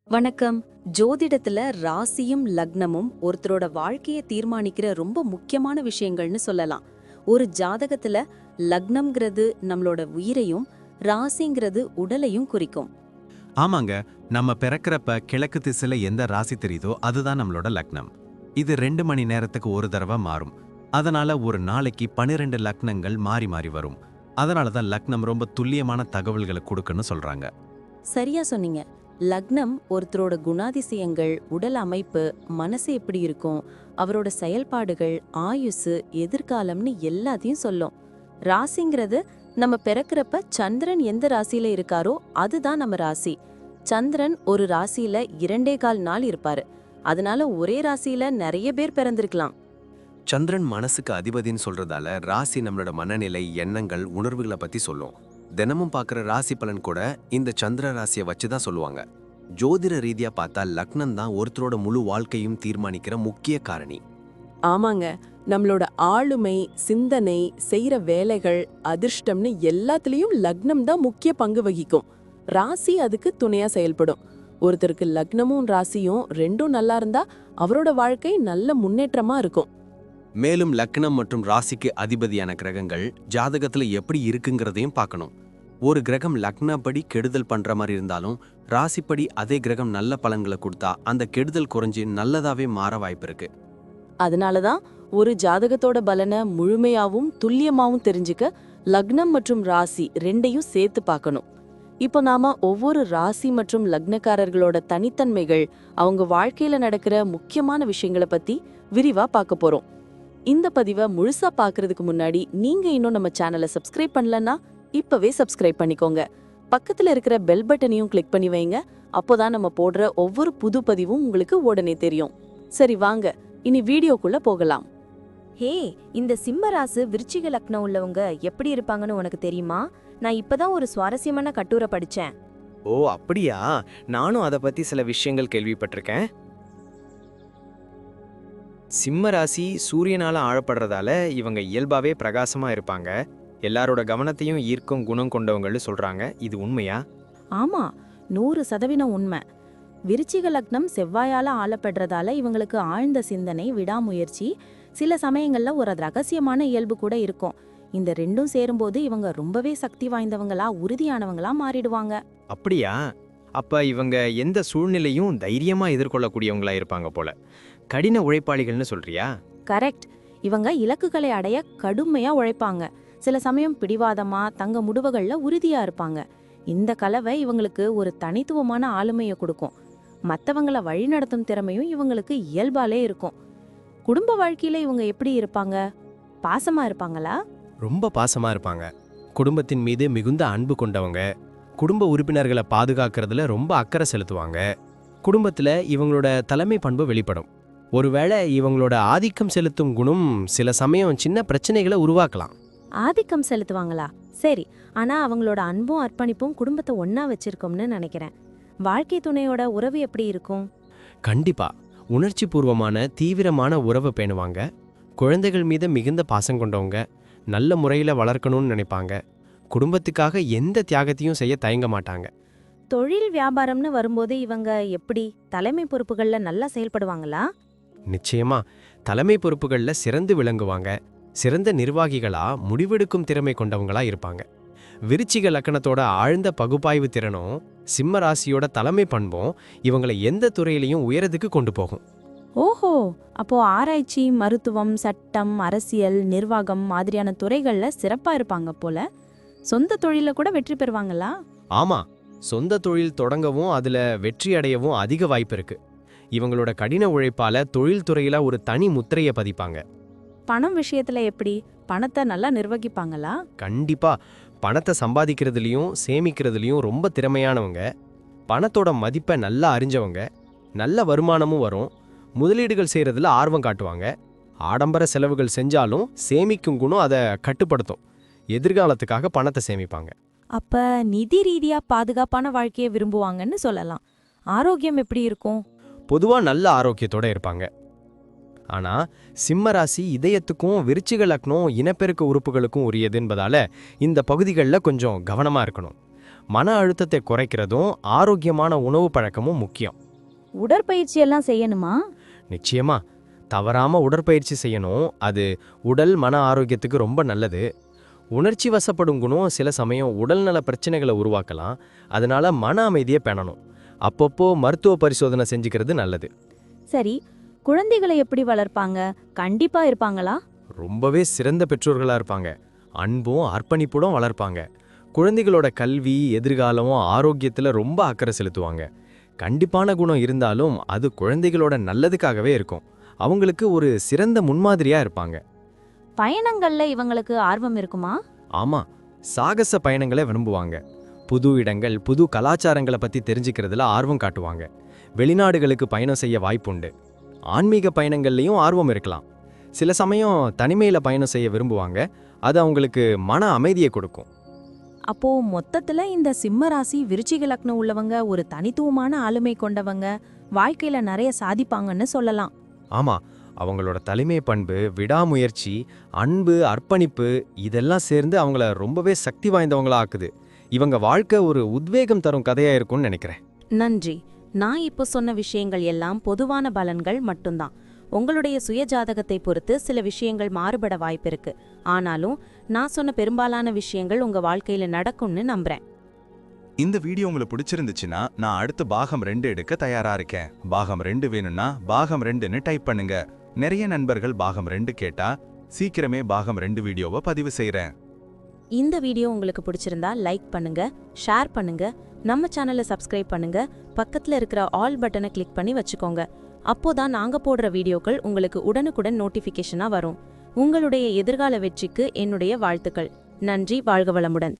வணக்கம். ஜோதிடத்துல ராசியும் லக்னமும் ஒருத்தரோட வாழ்க்கையை தீர்மானிக்கிற ரொம்ப முக்கியமான விஷயங்கள்னு சொல்லலாம். ஒரு ஜாதகத்துல லக்னம்ங்கிறது நம்மளோட உயிரையும், ராசிங்கிறது உடலையும் குறிக்கும். ஆமாங்க. நம்ம பிறக்கிறப்ப கிழக்கு திசையில எந்த ராசி தெரியுதோ அதுதான் நம்மளோட லக்னம். இது 2 மணி நேரத்துக்கு ஒரு தடவை மாறும். அதனால ஒரு நாளைக்கு 12 லக்னங்கள் மாறி மாறி வரும். அதனால தான் லக்னம் ரொம்ப துல்லியமான தகவல்களை கொடுக்குன்னு சொல்றாங்க. சரியா சொன்னீங்க. லக்னம் ஒருத்தரோட குணாதிசயங்கள், உடல் அமைப்பு, மனசு எப்படி இருக்கும், அவரோட செயல்பாடுகள், ஆயுசு, எதிர்காலம்னு எல்லாத்தையும் சொல்லும். ராசிங்கிறது நம்ம பிறக்கிறப்ப சந்திரன் எந்த ராசியில இருக்காரோ அதுதான் நம்ம ராசி. சந்திரன் ஒரு ராசியில 2.25 நாள் இருப்பாரு. அதனால ஒரே ராசியில நிறைய பேர் பிறந்திருக்கலாம். சந்திரன் மனசுக்கு அதிபதின்னு சொல்றதால ராசி நம்மளோட மனநிலை, எண்ணங்கள், உணர்வுகளை பத்தி சொல்லும். தினமும் பார்க்குற ராசி பலன் கூட இந்த சந்திர ராசியை வச்சு தான் சொல்லுவாங்க. ஜோதிட ரீதியா பார்த்தா லக்னம் தான் ஒருத்தரோட முழு வாழ்க்கையும் தீர்மானிக்கிற முக்கிய காரணி. ஆமாங்க, நம்மளோட ஆளுமை, சிந்தனை, செய்யற வேலைகள், அதிர்ஷ்டம்னு எல்லாத்துலயும் லக்னம் தான் முக்கிய பங்கு வகிக்கும். ராசி அதுக்கு துணையா செயல்படும். ஒருத்தருக்கு லக்னமும் ராசியும் ரெண்டும் நல்லா இருந்தா அவரோட வாழ்க்கை நல்ல முன்னேற்றமா இருக்கும். மேலும் லக்னம் மற்றும் ராசிக்கு அதிபதியான கிரகங்கள் ஜாதகத்துல எப்படி இருக்குங்கிறதையும் பார்க்கணும். ஒரு கிரகம் லக்னப்படி கெடுதல் பண்ற மாதிரி இருந்தாலும் ராசிப்படி அதே கிரகம் நல்ல பலன்களை கொடுத்தா அந்த கெடுதல் குறைஞ்சு நல்லதாவே மாற வாய்ப்பு இருக்கு. அதனாலதான் ஒரு ஜாதகத்தோட பலனை முழுமையாவும் துல்லியமாவும் தெரிஞ்சுக்க லக்னம் மற்றும் ராசி ரெண்டையும் சேர்த்து பார்க்கணும். இப்போ நாம ஒவ்வொரு ராசி மற்றும் லக்னக்காரர்களோட தனித்தன்மைகள், அவங்க வாழ்க்கையில நடக்கிற முக்கியமான விஷயங்களை பத்தி விரிவா பார்க்க போறோம். இந்த பதிவை முழுசா பார்க்கறதுக்கு முன்னாடி நீங்க இன்னும் நம்ம சேனலை சப்ஸ்கிரைப் பண்ணலன்னா இப்பவே சப்ஸ்கிரைப் பண்ணிக்கோங்க. பக்கத்துல இருக்கிற பெல் பட்டனையும் கிளிக் பண்ணி வைங்க. அப்போதான் நம்ம போடுற ஒவ்வொரு புது பதிவும் உங்களுக்கு உடனே தெரியும். சரி வாங்க, இனி வீடியோக்குள்ள போகலாம். ஹே, இந்த சிம்ம ராசி விருச்சிக லக்னம் உள்ளவங்க எப்படி இருப்பாங்கன்னு உனக்கு தெரியுமா? நான் இப்பதான் ஒரு சுவாரஸ்யமான கட்டுரை படிச்சேன். ஓ அப்படியா? நானும் அதை பற்றி சில விஷயங்கள் கேள்விப்பட்டிருக்கேன். சிம்ம ராசி சூரியனால் ஆழப்படுறதால இவங்க இயல்பாகவே பிரகாசமாக இருப்பாங்க. எல்லாரோட கவனத்தையும் ஈர்க்கும் குணம் கொண்டவங்கள்னு சொல்கிறாங்க. இது உண்மையா? ஆமா, 100% உண்மை. விருச்சிக லக்னம் செவ்வாயால ஆளப்படுறதால இவங்களுக்கு ஆழ்ந்த சிந்தனை, விடாமுயற்சி, சில சமயங்கள்ல ஒரு ரகசியமான இயல்பு கூட இருக்கும். இந்த ரெண்டும் சேரும்போது இவங்க ரொம்பவே சக்தி வாய்ந்தவங்களா, உறுதியானவங்களா மாறிடுவாங்க. அப்படியா? அப்போ இவங்க எந்த சூழ்நிலையும் தைரியமாக எதிர்கொள்ளக்கூடியவங்களா இருப்பாங்க போல. கடின உழைப்பாளிகள்னு சொல்றியா? கரெக்ட். இவங்க இலக்குகளை அடைய கடுமையா உழைப்பாங்க. சில சமயம் பிடிவாதமா, தங்க முடிவுகள்ல உறுதியா இருப்பாங்க. இந்த கலவை இவங்களுக்கு ஒரு தனித்துவமான ஆளுமையை கொடுக்கும். மத்தவங்கள வழிநடத்தும் திறமையும் இவங்களுக்கு இயல்பாலே இருக்கும். குடும்ப வாழ்க்கையில இவங்க எப்படி இருப்பாங்க? பாசமா இருப்பாங்களா? ரொம்ப பாசமா இருப்பாங்க. குடும்பத்தின் மீது மிகுந்த அன்பு கொண்டவங்க. குடும்ப உறுப்பினர்களை பாதுகாக்கிறதுல ரொம்ப அக்கறை செலுத்துவாங்க. குடும்பத்துல இவங்களோட தலைமை பண்பு வெளிப்படும். ஒருவேளை இவங்களோட ஆதிக்கம் செலுத்தும் குணம் சில சமயம் சின்ன பிரச்சனைகளை உருவாக்கலாம். ஆதிக்கம் செலுத்துவாங்களா? சரி, ஆனா அவங்களோட அன்பும் அர்ப்பணிப்பும் குடும்பத்தை ஒன்னா வச்சிருக்கோம்னு நினைக்கிறேன். வாழ்க்கை துணையோட உறவு எப்படி இருக்கும்? கண்டிப்பா உணர்ச்சி பூர்வமான தீவிரமான உறவை பேணுவாங்க. குழந்தைகள் மீது மிகுந்த பாசம் கொண்டவங்க. நல்ல முறையில் வளர்க்கணும்னு நினைப்பாங்க. குடும்பத்துக்காக எந்த தியாகத்தையும் செய்ய தயங்க மாட்டாங்க. தொழில் வியாபாரம்னு வரும்போது இவங்க எப்படி தலைமை பொறுப்புகள்ல நல்லா செயல்படுவாங்களா? நிச்சயமா தலைமை பொறுப்புகளில் சிறந்து விளங்குவாங்க. சிறந்த நிர்வாகிகளா, முடிவெடுக்கும் திறமை கொண்டவங்களா இருப்பாங்க. விருச்சிக லக்கணத்தோட ஆழ்ந்த பகுப்பாய்வு திறனும் சிம்ம ராசியோட தலைமை பண்பும் இவங்களை எந்த துறையிலையும் உயரத்துக்கு கொண்டு போகும். ஓஹோ, அப்போ ஆராய்ச்சி, மருத்துவம், சட்டம், அரசியல், நிர்வாகம் மாதிரியான துறைகள்ல சிறப்பா இருப்பாங்க போல. சொந்த தொழில கூட வெற்றி பெறுவாங்களா? ஆமா, சொந்த தொழில் தொடங்கவும் அதுல வெற்றி அடையவும் அதிக வாய்ப்பு இருக்கு. இவங்களோட கடின உழைப்பால தொழில் துறையில ஒரு தனி முத்திரையை பதிப்பாங்க. பணம் விஷயத்துல எப்படி? பணத்தை நல்லா நிர்வகிப்பாங்களா? கண்டிப்பா பணத்தை சம்பாதிக்கிறதுலயும் சேமிக்கிறதுலயும் ரொம்ப திறமையானவங்க. பணத்தோட மதிப்பை நல்லா அறிஞ்சவங்க. நல்ல வருமானமும் வரும். முதலீடுகள் செய்யறதுல ஆர்வம் காட்டுவாங்க. ஆடம்பர செலவுகள் செஞ்சாலும் சேமிக்கும் குணம் அதை கட்டுப்படுத்தும். எதிர்காலத்துக்காக பணத்தை சேமிப்பாங்க. அப்ப நிதி ரீதியா பாதுகாப்பான வாழ்க்கையை விரும்புவாங்கன்னு சொல்லலாம். ஆரோக்கியம் எப்படி இருக்கும்? பொதுவா நல்ல ஆரோக்கியத்தோட இருப்பாங்க. ஆனா சிம்ம ராசி இதயத்துக்கும் விருச்சிக லக்னம் இனப்பெருக்க உறுப்புகளுக்கும் உரியது என்பதால இந்த பகுதிகளில் கொஞ்சம் கவனமா இருக்கணும். மன அழுத்தத்தை குறைக்கிறதும் ஆரோக்கியமான உணவு பழக்கமும் முக்கியம். உடற்பயிற்சி எல்லாம் செய்யணுமா? நிச்சயமா தவறாம உடற்பயிற்சி செய்யணும். அது உடல் மன ஆரோக்கியத்துக்கு ரொம்ப நல்லது. உணர்ச்சி வசப்படும் குணம் சில சமயம் உடல்நல பிரச்சனைகளை உருவாக்கலாம். அதனால மன அமைதியை பேணணும். அப்பப்போ மருத்துவ பரிசோதனை செஞ்சுக்கிறது நல்லது. சரி, குழந்தைகளை எப்படி வளர்ப்பாங்க? கண்டிப்பா இருப்பாங்களா? ரொம்பவே சிறந்த பெற்றோர்களா இருப்பாங்க. அன்பும் அர்ப்பணிப்புடன் வளர்ப்பாங்க. குழந்தைகளோட கல்வி, எதிர்காலம், ஆரோக்கியத்துல ரொம்ப அக்கறை செலுத்துவாங்க. கண்டிப்பான குணம் இருந்தாலும் அது குழந்தைகளோட நல்லதுக்காகவே இருக்கும். அவங்களுக்கு ஒரு சிறந்த முன்மாதிரியா இருப்பாங்க. பயணங்கள்ல இவங்களுக்கு ஆர்வம் இருக்குமா? ஆமா, சாகச பயணங்களை விரும்புவாங்க. புது இடங்கள், புது கலாச்சாரங்களை பத்தி தெரிஞ்சுக்கிறதுல ஆர்வம் காட்டுவாங்க. வெளிநாடுகளுக்கு பயணம் செய்ய வாய்ப்புண்டு. ஆன்மீக பயணங்கள்லையும் ஆர்வம் இருக்கலாம். சில சமயம் தனிமையில பயணம் செய்ய விரும்புவாங்க. அது அவங்களுக்கு மன அமைதியை கொடுக்கும். அப்போ மொத்தத்துல இந்த சிம்ம ராசி விருச்சிக லக்னம் உள்ளவங்க ஒரு தனித்துவமான ஆளுமை கொண்டவங்க, வாழ்க்கையில நிறைய சாதிப்பாங்கன்னு சொல்லலாம். ஆமா, அவங்களோட தலைமை பண்பு, விடாமுயற்சி, அன்பு, அர்ப்பணிப்பு இதெல்லாம் சேர்ந்து அவங்கள ரொம்பவே சக்தி வாய்ந்தவங்களா ஆக்குது. இவங்க வாழ்க்கை ஒரு உத்வேகம் தரும் கதையா இருக்கும்னு நினைக்கிறேன். நன்றி. நான் இப்போ சொன்ன விஷயங்கள் எல்லாம் பொதுவான பலன்கள் மட்டும்தான். உங்களுடைய சுயஜாதகத்தை பொறுத்து சில விஷயங்கள் மாறுபட வாய்ப்பிருக்கு. ஆனாலும் நான் சொன்ன பெரும்பாலான விஷயங்கள் உங்க வாழ்க்கையில நடக்கும்னு நம்புறேன். இந்த வீடியோ உங்களுக்கு பிடிச்சிருந்துச்சுன்னா நான் அடுத்து பாகம் 2 எடுக்க தயாரா இருக்கேன். பாகம் 2 வேணும்னா பாகம் 2ன்னு டைப் பண்ணுங்க. நிறைய நண்பர்கள் பாகம் 2 கேட்டா சீக்கிரமே பாகம் 2 வீடியோவை பதிவு செய்றேன். இந்த வீடியோ உங்களுக்கு பிடிச்சிருந்தா லைக் பண்ணுங்க, ஷேர் பண்ணுங்க, நம்ம சேனலை சப்ஸ்கிரைப் பண்ணுங்க, பக்கத்துல இருக்கிற ஆல் பட்டனை கிளிக் பண்ணி வச்சுக்கோங்க. அப்போதான் நாங்க போடுற வீடியோக்கள் உங்களுக்கு உடனுக்குடன் நோட்டிஃபிகேஷனா வரும். உங்களுடைய எதிர்கால வெற்றிக்கு என்னுடைய வாழ்த்துக்கள். நன்றி. வாழ்க வளமுடன்.